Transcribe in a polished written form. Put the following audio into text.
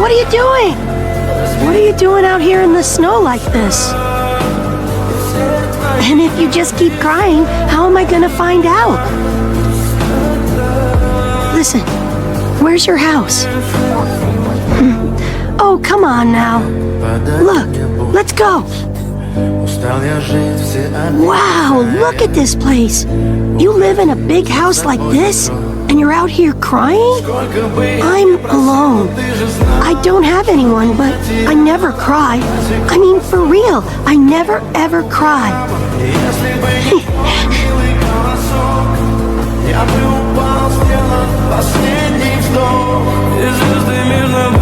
What are you doing? What are you doing out here in the snow like this? And if you just keep crying, how am I gonna find out? Listen, where's your house? Oh, come on now. Look, let's go. Wow, look at this place. You live in a big house like this, and you're out here crying? I'm alone. I don't have anyone, but I never cry. I mean, for real, I never ever cry. Я бы упал, сделав последний вдох. И звезды мирно